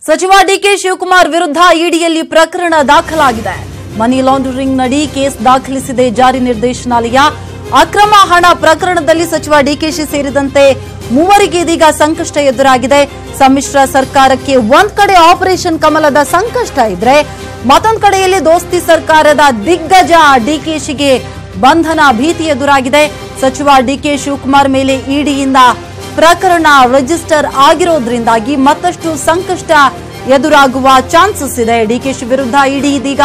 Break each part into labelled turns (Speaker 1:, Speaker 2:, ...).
Speaker 1: ಸಚಿವ ಡಿಕೆ ಶಿವಕುಮಾರ್ ವಿರುದ್ಧ ಇಡಿಯಲ್ಲಿ ಪ್ರಕರಣ ದಾಖಲಾಗಿದೆ. ಮನಿ ಲಾಂಡರಿಂಗ್ ನಡಿ ಕೇಸ್ ದಾಖಲಿಸಿದೆ ಜಾರಿ ನಿರ್ದೇಶನಾಲಯ. ಅಕ್ರಮ ಹಣ ಪ್ರಕರಣದಲ್ಲಿ ಸಚಿವ ಡಿಕೆಶಿ ಸೇರಿದಂತೆ ಮೂವರಿಗೆ ಇದೀಗ ಸಂಕಷ್ಟ ಎದುರಾಗಿದೆ. ಸಮ್ಮಿಶ್ರ ಸರ್ಕಾರಕ್ಕೆ ಒಂದ್ ಕಡೆ ಆಪರೇಷನ್ ಕಮಲದ ಸಂಕಷ್ಟ ಇದ್ರೆ ಮತ್ತೊಂದು ಕಡೆಯಲ್ಲಿ ದೋಸ್ತಿ ಸರ್ಕಾರದ ದಿಗ್ಗಜ ಡಿಕೆಶಿಗೆ ಬಂಧನ ಭೀತಿ ಎದುರಾಗಿದೆ. ಸಚಿವ ಡಿಕೆ ಶಿವಕುಮಾರ್ ಮೇಲೆ ಇಡಿಯಿಂದ ಪ್ರಕರಣ ರಿಜಿಸ್ಟರ್ ಆಗಿರೋದ್ರಿಂದಾಗಿ ಮತ್ತಷ್ಟು ಸಂಕಷ್ಟ ಎದುರಾಗುವ ಚಾನ್ಸಸ್ ಇದೆ. ಡಿಕೆಶಿ ವಿರುದ್ಧ ಇಡಿ ಇದೀಗ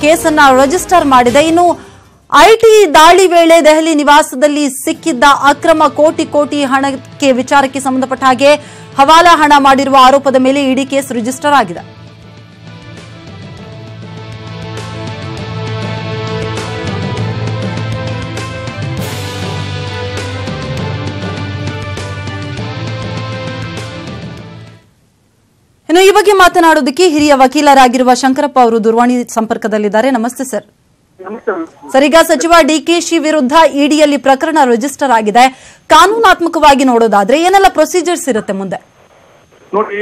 Speaker 1: ಕೇಸನ್ನ ರಿಜಿಸ್ಟರ್ ಮಾಡಿದೆ. ಇನ್ನು ಐಟಿ ದಾಳಿ ವೇಳೆ ದೆಹಲಿ ನಿವಾಸದಲ್ಲಿ ಸಿಕ್ಕಿದ್ದ ಅಕ್ರಮ ಕೋಟಿ ಹಣಕ್ಕೆ ವಿಚಾರಕ್ಕೆ ಸಂಬಂಧಪಟ್ಟ ಹಾಗೆ ಹವಾಲಾ ಹಣ ಮಾಡಿರುವ ಆರೋಪದ ಮೇಲೆ ಇಡಿ ಕೇಸ್ ರಿಜಿಸ್ಟರ್ ಆಗಿದೆ. ಇನ್ನು ಈ ಬಗ್ಗೆ ಮಾತನಾಡೋದಕ್ಕೆ ಹಿರಿಯ ವಕೀಲರಾಗಿರುವ ಶಂಕರಪ್ಪ ಅವರು ದೂರವಾಣಿ ಸಂಪರ್ಕದಲ್ಲಿದ್ದಾರೆ. ನಮಸ್ತೆ ಸರ್. ಸರ್, ಈಗ ಸಚಿವ ಡಿಕೆಶಿ ವಿರುದ್ಧ ಇಡಿಯಲ್ಲಿ ಪ್ರಕರಣ ರಿಜಿಸ್ಟರ್ ಆಗಿದೆ. ಕಾನೂನಾತ್ಮಕವಾಗಿ ನೋಡೋದಾದ್ರೆ ಏನೆಲ್ಲ ಪ್ರೊಸೀಜರ್ಸ್ ಇರುತ್ತೆ ಮುಂದೆ?
Speaker 2: ನೋಡಿ,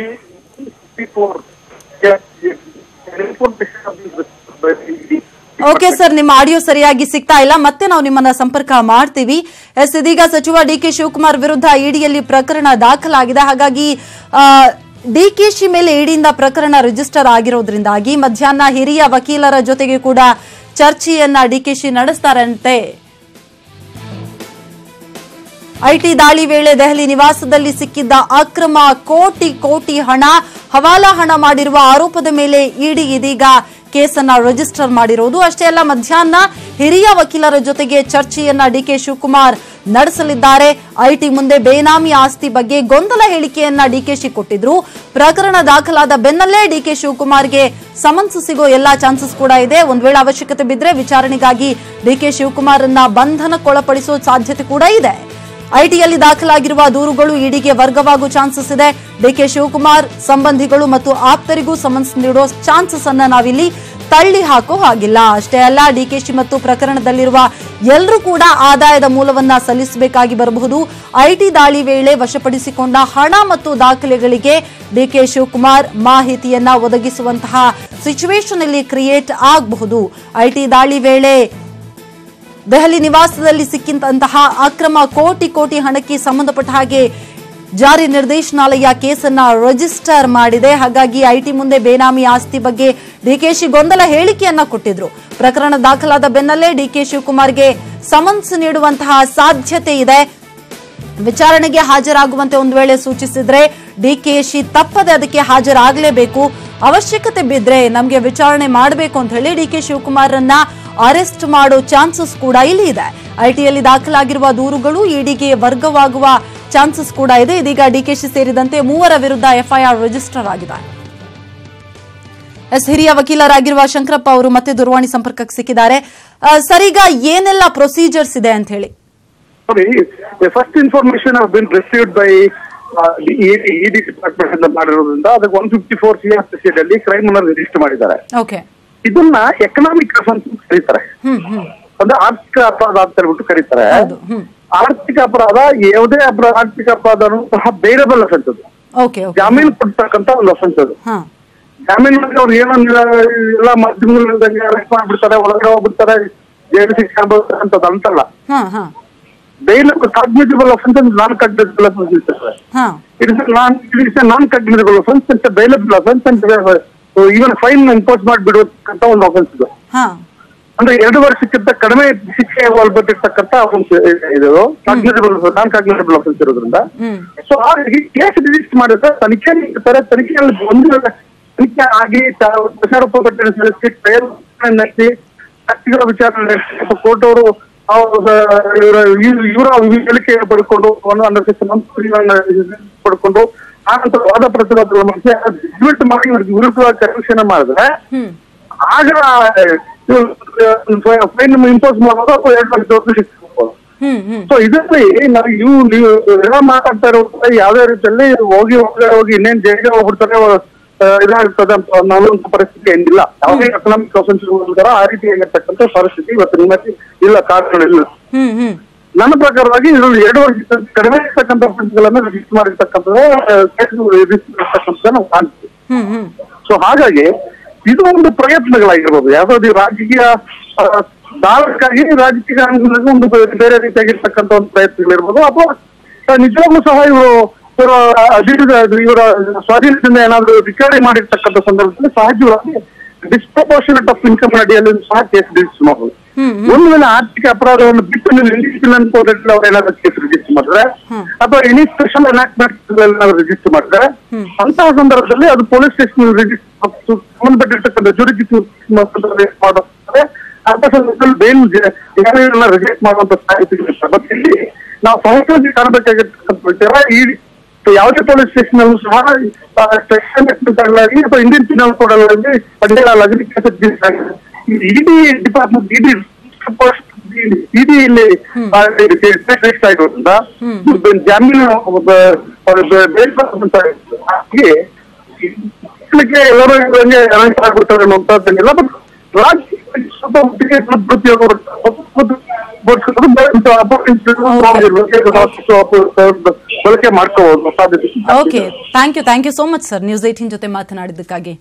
Speaker 1: ಓಕೆ ಸರ್, ನಿಮ್ಮ ಆಡಿಯೋ ಸರಿಯಾಗಿ ಸಿಗ್ತಾ ಇಲ್ಲ, ಮತ್ತೆ ನಾವು ನಿಮ್ಮನ್ನ ಸಂಪರ್ಕ ಮಾಡ್ತೀವಿ. ಇದೀಗ ಸಚಿವ ಡಿಕೆ ಶಿವಕುಮಾರ್ ವಿರುದ್ಧ ಇಡಿಯಲ್ಲಿ ಪ್ರಕರಣ ದಾಖಲಾಗಿದೆ. ಹಾಗಾಗಿ ಡಿಕೆಶಿ ಮೇಲೆ ಇಡಿಯಿಂದ ಪ್ರಕರಣ ರಿಜಿಸ್ಟರ್ ಆಗಿರೋದ್ರಿಂದಾಗಿ ಮಧ್ಯಾಹ್ನ ಹಿರಿಯ ವಕೀಲರ ಜೊತೆಗೆ ಕೂಡ ಚರ್ಚೆಯನ್ನ ಡಿಕೆಶಿ ನಡೆಸ್ತಾರಂತೆ. ಐಟಿ ದಾಳಿ ವೇಳೆ ದೆಹಲಿ ನಿವಾಸದಲ್ಲಿ ಸಿಕ್ಕಿದ್ದ ಅಕ್ರಮ ಕೋಟಿ ಹಣ ಹವಾಲಾ ಹಣ ಮಾಡಿರುವ ಆರೋಪದ ಮೇಲೆ ಇಡಿ ಇದೀಗ ಕೇಸನ್ನ ರಿಜಿಸ್ಟರ್ ಮಾಡಿರೋದು. ಅಷ್ಟೇ ಅಲ್ಲ, ಮಧ್ಯಾಹ್ನ ಹಿರಿಯ ವಕೀಲರ ಜೊತೆಗೆ ಚರ್ಚೆಯನ್ನ ಡಿಕೆ ಶಿವಕುಮಾರ್ ನಡೆಸಲಿದ್ದಾರೆ. ಐಟಿ ಮುಂದೆ ಬೇನಾಮಿ ಆಸ್ತಿ ಬಗ್ಗೆ ಗೊಂದಲ ಹೇಳಿಕೆಯನ್ನ ಡಿಕೆಶಿ ಕೊಟ್ಟಿದ್ರು. ಪ್ರಕರಣ ದಾಖಲಾದ ಬೆನ್ನಲ್ಲೇ ಡಿಕೆ ಶಿವಕುಮಾರ್ಗೆ ಸಮನ್ಸ್ ಸಿಗೋ ಎಲ್ಲಾ ಚಾನ್ಸಸ್ ಕೂಡ ಇದೆ. ಒಂದ್ ವೇಳೆ ಅವಶ್ಯಕತೆ ಬಿದ್ರೆ ವಿಚಾರಣೆಗಾಗಿ ಡಿಕೆ ಶಿವಕುಮಾರ್ನ ಬಂಧನಕ್ಕೊಳಪಡಿಸುವ ಸಾಧ್ಯತೆ ಕೂಡ ಇದೆ. ಐಟಿಯಲ್ಲಿ ದಾಖಲಾಗಿರುವ ದೂರುಗಳು ಇಡಿಗೆ ವರ್ಗವಾಗುವ ಚಾನ್ಸಸ್ ಇದೆ. ಡಿಕೆ ಶಿವಕುಮಾರ್ ಸಂಬಂಧಿಗಳು ಮತ್ತು ಆಪ್ತರಿಗೂ ಸಮನ್ಸ್ ನೀಡೋ ಚಾನ್ಸಸ್ ಅನ್ನ ನಾವಿಲ್ಲಿ ತಳ್ಳಿ ಹಾಕೋ ಹಾಗಿಲ್ಲ. ಅಷ್ಟೇ ಅಲ್ಲ, ಡಿಕೆಶಿ ಮತ್ತು ಪ್ರಕರಣದಲ್ಲಿರುವ ಎಲ್ಲರೂ ಕೂಡ ಆದಾಯದ ಮೂಲವನ್ನ ಸಲ್ಲಿಸಬೇಕಾಗಿ ಬರಬಹುದು. ಐಟಿ ದಾಳಿ ವೇಳೆ ವಶಪಡಿಸಿಕೊಂಡ ಹಣ ಮತ್ತು ದಾಖಲೆಗಳಿಗೆ ಡಿಕೆ ಶಿವಕುಮಾರ್ ಮಾಹಿತಿಯನ್ನ ಒದಗಿಸುವಂತಹ ಸಿಚುವೇಶನ್ ಇಲ್ಲಿ ಕ್ರಿಯೇಟ್ ಆಗಬಹುದು. ಐಟಿ ದಾಳಿ ವೇಳೆ ದೆಹಲಿ ನಿವಾಸದಲ್ಲಿ ಸಿಕ್ಕಿದಂತಹ ಅಕ್ರಮ ಕೋಟಿ ಹಣಕ್ಕೆ ಸಂಬಂಧಪಟ್ಟ ಹಾಗೆ ಜಾರಿ ನಿರ್ದೇಶನಾಲಯ ಕೇಸನ್ನ ರಿಜಿಸ್ಟರ್ ಮಾಡಿದೆ. ಹಾಗಾಗಿ ಐಟಿ ಮುಂದೆ ಬೇನಾಮಿ ಆಸ್ತಿ ಬಗ್ಗೆ ಡಿಕೆಶಿ ಗೊಂದಲ ಹೇಳಿಕೆಯನ್ನ ಕೊಟ್ಟಿದ್ರು. ಪ್ರಕರಣ ದಾಖಲಾದ ಬೆನ್ನಲ್ಲೇ ಡಿಕೆ ಶಿವಕುಮಾರ್ಗೆ ಸಮನ್ಸ್ ನೀಡುವಂತಹ ಸಾಧ್ಯತೆ ಇದೆ. ವಿಚಾರಣೆಗೆ ಹಾಜರಾಗುವಂತೆ ಒಂದು ವೇಳೆ ಸೂಚಿಸಿದ್ರೆ ಡಿಕೆಶಿ ತಪ್ಪದೆ ಅದಕ್ಕೆ ಹಾಜರಾಗಲೇಬೇಕು. ಅವಶ್ಯಕತೆ ಬಿದ್ರೆ ನಮಗೆ ವಿಚಾರಣೆ ಮಾಡಬೇಕು ಅಂತ ಹೇಳಿ ಡಿಕೆ ಶಿವಕುಮಾರ್ರನ್ನ ಅರೆಸ್ಟ್ ಮಾಡೋ ಚಾನ್ಸಸ್ ಕೂಡ ಇಲ್ಲಿ ಇದೆ. ಐಟಿಯಲ್ಲಿ ದಾಖಲಾಗಿರುವ ದೂರುಗಳು ಇಡಿಗೆ ವರ್ಗವಾಗುವ ಚಾನ್ಸಸ್ ಕೂಡ ಇದೆ. ಇದೀಗ ಡಿಕೆಶಿ ಸೇರಿದಂತೆ ಮೂವರ ವಿರುದ್ಧ ಎಫ್ಐಆರ್ ರಿಜಿಸ್ಟರ್ ಆಗಿದೆ. ಹಿರಿಯ ವಕೀಲರಾಗಿರುವ ಶಂಕರಪ್ಪ ಅವರು ಮತ್ತೆ ದೂರವಾಣಿ ಸಂಪರ್ಕಕ್ಕೆ ಸಿಕ್ಕಿದ್ದಾರೆ. ಸರಿಗ ಏನೆಲ್ಲ ಪ್ರೊಸೀಜರ್ಸ್ ಇದೆ ಅಂತ ಹೇಳಿ?
Speaker 2: First information been received by ED department ಅಂತ ಮಾಡಿರೋದ್ರಿಂದ ಅದಕ್ಕೆ 154 CRPC ಅಲ್ಲಿ ಕ್ರೈಮ್ ಅನ್ನು ರಿಜಿಸ್ಟರ್ ಮಾಡಿದ್ದಾರೆ. ಇದನ್ನ ಎಕನಾಮಿಕ್ ಅಫೆನ್ಸ್ ಕರೀತಾರೆ, ಅಂದ್ರೆ ಆರ್ಥಿಕ ಅಪರಾಧ ಅಂತ ಹೇಳ್ಬಿಟ್ಟು ಕರೀತಾರೆ. ಆರ್ಥಿಕ ಅಪರಾಧ ಯಾವುದೇ ಆರ್ಥಿಕ ಅಪರಾಧನೂ ಸಹ ಬೇರೇಬಲ್ ಅಫೆನ್ಸ್ ಅದು. ಜಾಮೀನು ಕೊಡ್ತಕ್ಕಂತ ಒಂದು ಅಫೆನ್ಸ್ ಅದು. ಜಾಮೀನು ಅವ್ರು ಏನೋ ಎಲ್ಲ ಮಾಧ್ಯಮದಲ್ಲಿ ಅರೆಸ್ಟ್ ಮಾಡ್ಬಿಡ್ತಾರೆ, ಒಳಗಡೆ ಹೋಗ್ಬಿಡ್ತಾರೆ, ಜೈಲು ಶಿಕ್ಷೆ ಅನುಭವಿಸ್ತಕ್ಕಂಥದ್ದು ಅಂತಲ್ಲ. ಬೇಲ್ ಕಾಗ್ನಿಟಬಲ್ ಅಫೆನ್ಸ್ ನಾನ್ ಕಾಗ್ನಿಟಬಲ್ ಅಫೆನ್ಸ್ ಇರ್ತದೆ. ಇಟ್ ಇಸ್ ನಾನ್ ಕಾಗ್ನಿಟಬಲ್ ಅಫೆನ್ಸ್ ಅಂತ ಬೇಲಬಲ್ ಅಫೆನ್ಸ್ ಅಂತ ಈವನ್ ಫೈನ್ ಇಂಪೋಸ್ ಮಾಡಿಬಿಡುವಂತ ಒಂದು ಅಫೆನ್ಸ್ ಇದು. ಅಂದ್ರೆ 2 ವರ್ಷಕ್ಕಿಂತ ಕಡಿಮೆ ಶಿಕ್ಷೆ ಒಳಪಟ್ಟಿರ್ತಕ್ಕಂಥ ಅಫೆನ್ಸ್ ಇದು ನಾನ್ ಕಾಗ್ನಿಟಬಲ್ ಅಫೆನ್ಸ್ ಇರೋದ್ರಿಂದ. ಸೊ ಹಾಗಾಗಿ ಕೇಸ್ ರಿಜಿಸ್ಟರ್ ಮಾಡಿದ್ರೆ ತನಿಖೆ ನೀಡ್ತಾರೆ. ತನಿಖೆಯಲ್ಲಿ ತನಿಖೆ ಆಗಿ ಆರೋಪ ಪಟ್ಟಿನ ಸಲ್ಲಿಸಿ ಟ್ರಯಲ್ ನಡೆಸಿ ಸಾಕ್ಷಿಗಳ ವಿಚಾರಣೆ ನಡೆಸಿ ಕೋರ್ಟ್ ಅವರು ಇವರ ಹೇಳಿಕೆ ಪಡ್ಕೊಂಡು ಪಡ್ಕೊಂಡು ಆನಂತರ ವಾದ ಪ್ರತಿವಾದ ಮಾಡಿ ವಿರುದ್ಧವಾಗಿ ಕರೆಕ್ಷನ್ ಮಾಡಿದ್ರೆ ಆಗ ಫೈನ್ ಇಂಪೋಸ್ ಮಾಡೋದು 2 ಲಕ್ಷ ಶಿಕ್ಷೆ ಕೊಡ್ಬೋದು. ಸೊ ಇದರಲ್ಲಿ ನಾವು ನೀವು ಎಲ್ಲ ಮಾತಾಡ್ತಾ ಇರೋ ಯಾವ್ದೇ ರೀತಿಯಲ್ಲಿ ಹೋಗಿ ಇನ್ನೇನ್ ಜೈಲಿಗೆ ಹೋಗ್ಬಿಡ್ತಾರೆ ಇದಾಗ್ತದೆ ಅಂತ ಅನ್ನೋಂಥ ಪರಿಸ್ಥಿತಿ ಏನಿಲ್ಲ. ಯಾವುದೇ ಎಕನಾಮಿಕ್ ಅಫೆನ್ಸ್ ಆ ರೀತಿ ಆಗಿರ್ತಕ್ಕಂಥ ಪರಿಸ್ಥಿತಿ ಇವತ್ತು ನಿಮ್ಮಲ್ಲಿ ಇಲ್ಲ, ಕಾರಣಗಳಿಲ್ಲ. ನನ್ನ ಪ್ರಕಾರವಾಗಿ 2 ವರ್ಷ ಕಡಿಮೆ ಇರ್ತಕ್ಕಂಥ ಅಫೆನ್ಸ್ಗಳನ್ನ ರಿಜಿಸ್ಟರ್ ಮಾಡಿರ್ತಕ್ಕಂಥದ್ದು ನಾವು ಕಾಣ್ತೀವಿ. ಸೊ ಹಾಗಾಗಿ ಇದು ಒಂದು ಪ್ರಯತ್ನಗಳಾಗಿರ್ಬೋದು, ಯಾವ್ದಾದ್ರು ರಾಜಕೀಯ ದಾಳಕ್ಕಾಗಿ ರಾಜಕೀಯ ಒಂದು ಬೇರೆ ರೀತಿಯಾಗಿರ್ತಕ್ಕಂಥ ಒಂದು ಪ್ರಯತ್ನಗಳಿರ್ಬೋದು, ಅಥವಾ ನಿಜವಾಗ್ಲೂ ಸಹ ಇವರ ಸ್ವಾಧೀನದಿಂದ ಏನಾದ್ರು ರಿಕವರಿ ಮಾಡಿರ್ತಕ್ಕಂಥ ಸಂದರ್ಭದಲ್ಲಿ ಸಹಜವಾಗಿ ಡಿಸ್ಪ್ರಪೋರ್ಷನೇಟ್ ಆಫ್ ಇನ್ಕಮ್ ಅಡಿಯಲ್ಲಿ ಸಹ ಕೇಸ್ ರಿಜಿಸ್ಟರ್ ಮಾಡಬಹುದು. ಒಂದು ವೇಳೆ ಆರ್ಥಿಕ ಅಪರಾಧವನ್ನು ಬಿಟ್ಟು ಇಂಡಿಪೆಂಡೆಂಟ್ ಕೋರ್ಟ್ ಅವ್ರು ಏನಾದ್ರು ಕೇಸ್ ರಿಜಿಸ್ಟರ್ ಮಾಡಿದ್ರೆ, ಅಥವಾ ಎನಿ ಸ್ಪೆಷಲ್ ಎನಾಕ್ಟ್ಮೆಂಟ್ ಏನಾದ್ರು ರಿಜಿಸ್ಟರ್ ಮಾಡಿದ್ರೆ, ಅಂತಹ ಸಂದರ್ಭದಲ್ಲಿ ಅದು ಪೊಲೀಸ್ ಸ್ಟೇಷನ್ ರಿಜಿಸ್ಟರ್ ಸಂಬಂಧಪಟ್ಟಿರ್ತಕ್ಕಂಥ ಜುಡಿಷಿಯಲ್ ಮಾಡುತ್ತಾರೆ. ಅಂತ ಸಂದರ್ಭದಲ್ಲಿ ಬೇಲ್ ರಿಜೆಕ್ಟ್ ಮಾಡುವಂತ ಸಾಧ್ಯತೆಗಳಿರ್ತದೆ. ಬಟ್ ಇಲ್ಲಿ ನಾವು ಸಹಜವಾಗಿ ಕಾಣಬೇಕಾಗಿರ್ತಕ್ಕಂಥ ವಿಚಾರ, ಈ ಯಾವುದೇ ಪೊಲೀಸ್ ಸ್ಟೇಷನ್ ಅಲ್ಲೂ ಸಹ ಸೆಕ್ಷನ್ ಆಗಲಾಗಲಿ ಅಥವಾ ಇಂಡಿಯನ್ ಪಿನಲ್ ಕೋಡ್ ಅಲ್ಲಾಗಲಿ ಪಂಡಿಗಳಾಗಲಿ ಇಡಿ ಡಿಪಾರ್ಟ್ಮೆಂಟ್ ಇಡಿ ಇಲ್ಲಿ ಆಗಿರೋದ್ರಿಂದ ಜಾಮೀನು ಬೇರೆ ಎಲ್ಲರೂ ಆಗ್ಬಿಡ್ತಾರೆ ಅನ್ನುವಂಥದ್ದನ್ನೆಲ್ಲ. ಬಟ್ ರಾಜ್ಯ ಸ್ವಲ್ಪ ಮಟ್ಟಿಗೆ ಬಳಕೆ ಮಾಡ್ಕೋಬಹುದು ಸಾಧ್ಯತೆ.
Speaker 1: Okay, thank you so much sir News 18 ಜೊತೆ ಮಾತನಾಡಿದ್ದಕ್ಕಾಗಿ.